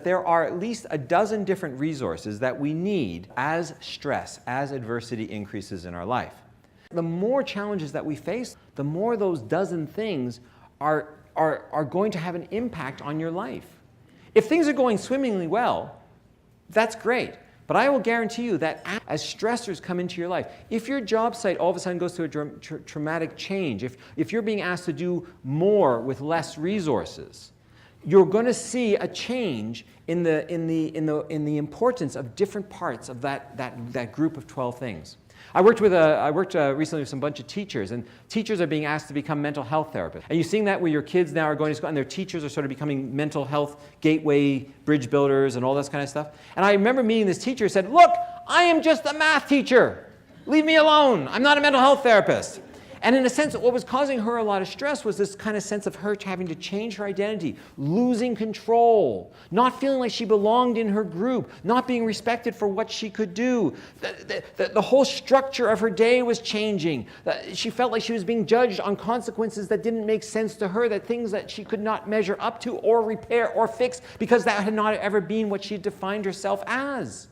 There are at least a dozen different resources that we need as stress, as adversity increases in our life. The more challenges that we face, the more those dozen things are going to have an impact on your life. If things are going swimmingly well, that's great. But I will guarantee you that as stressors come into your life, if your job site all of a sudden goes through a traumatic change, if you're being asked to do more with less resources, you're going to see a change in the importance of different parts of that group of 12 things. I worked recently with some bunch of teachers, and teachers are being asked to become mental health therapists. And you're seeing that where your kids now are going to school, and their teachers are sort of becoming mental health gateway bridge builders and all this kind of stuff. And I remember meeting this teacher who said, "Look, I am just a math teacher. Leave me alone. I'm not a mental health therapist." And in a sense, what was causing her a lot of stress was this kind of sense of her having to change her identity, losing control, not feeling like she belonged in her group, not being respected for what she could do. The whole structure of her day was changing. She felt like she was being judged on consequences that didn't make sense to her, that things that she could not measure up to or repair or fix because that had not ever been what she defined herself as.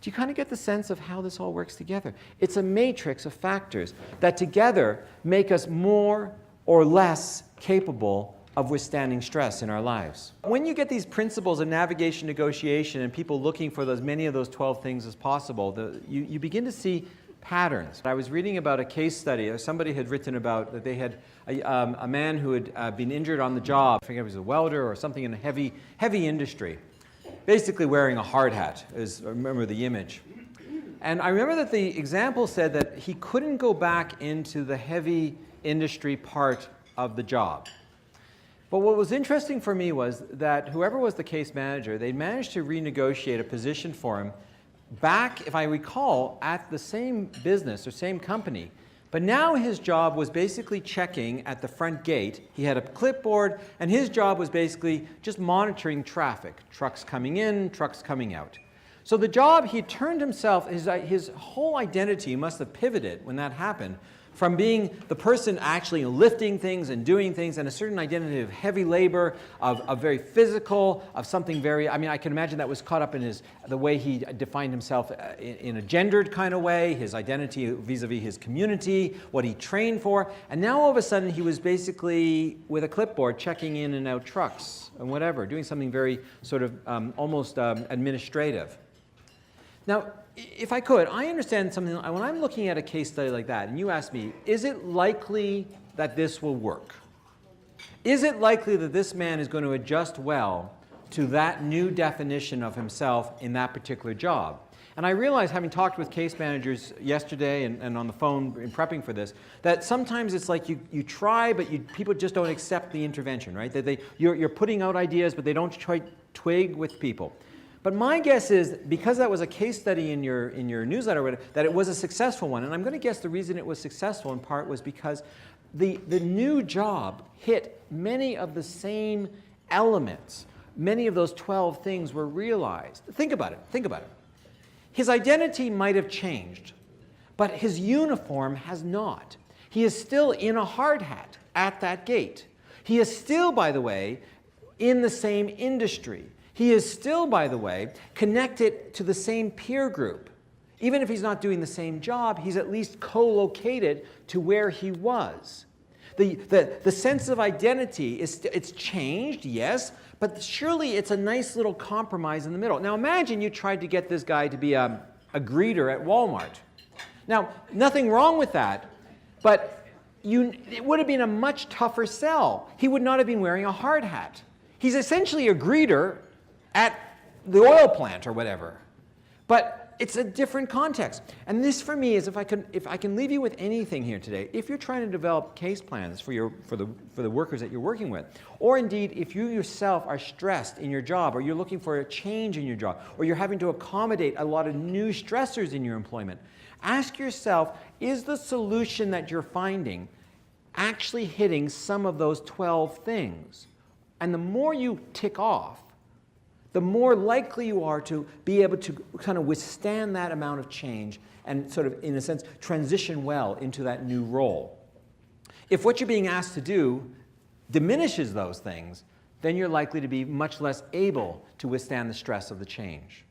Do you kind of get the sense of how this all works together? It's a matrix of factors that together make us more or less capable of withstanding stress in our lives. When you get these principles of navigation, negotiation, and people looking for as many of those 12 things as possible, you begin to see patterns. I was reading about a case study. Somebody had written about that they had a man who had been injured on the job. I think it was a welder or something in a heavy industry. Basically wearing a hard hat, I remember the image. And I remember that the example said that he couldn't go back into the heavy industry part of the job. But what was interesting for me was that whoever was the case manager, they managed to renegotiate a position for him back, if I recall, at the same business or same company. But now his job was basically checking at the front gate. He had a clipboard, and his job was basically just monitoring traffic, trucks coming in, trucks coming out. So the job, he turned himself, his whole identity must have pivoted when that happened, from being the person actually lifting things and doing things, and a certain identity of heavy labor, of very physical, of something very, I mean, I can imagine that was caught up in the way he defined himself in a gendered kind of way, his identity vis-a-vis his community, what he trained for, and now all of a sudden he was basically with a clipboard checking in and out trucks and whatever, doing something very sort of almost administrative. Now, if I could, I understand something, when I'm looking at a case study like that, and you ask me, is it likely that this will work? Is it likely that this man is going to adjust well to that new definition of himself in that particular job? And I realize, having talked with case managers yesterday and on the phone in prepping for this, that sometimes it's like you try, but people just don't accept the intervention, right? That you're putting out ideas, but they don't twig with people. But my guess is, because that was a case study in your newsletter, that it was a successful one. And I'm going to guess the reason it was successful in part was because the new job hit many of the same elements. Many of those 12 things were realized. Think about it. Think about it. His identity might have changed, but his uniform has not. He is still in a hard hat at that gate. He is still, by the way, in the same industry. He is still, by the way, connected to the same peer group. Even if he's not doing the same job, he's at least co-located to where he was. The sense of identity, it's changed, yes, but surely it's a nice little compromise in the middle. Now imagine you tried to get this guy to be a greeter at Walmart. Now, nothing wrong with that, but it would have been a much tougher sell. He would not have been wearing a hard hat. He's essentially a greeter at the oil plant or whatever. But it's a different context. And this for me is, if I can leave you with anything here today, if you're trying to develop case plans for the workers that you're working with, or indeed if you yourself are stressed in your job, or you're looking for a change in your job, or you're having to accommodate a lot of new stressors in your employment, ask yourself, is the solution that you're finding actually hitting some of those 12 things? And the more you tick off, the more likely you are to be able to kind of withstand that amount of change and sort of, in a sense, transition well into that new role. If what you're being asked to do diminishes those things, then you're likely to be much less able to withstand the stress of the change.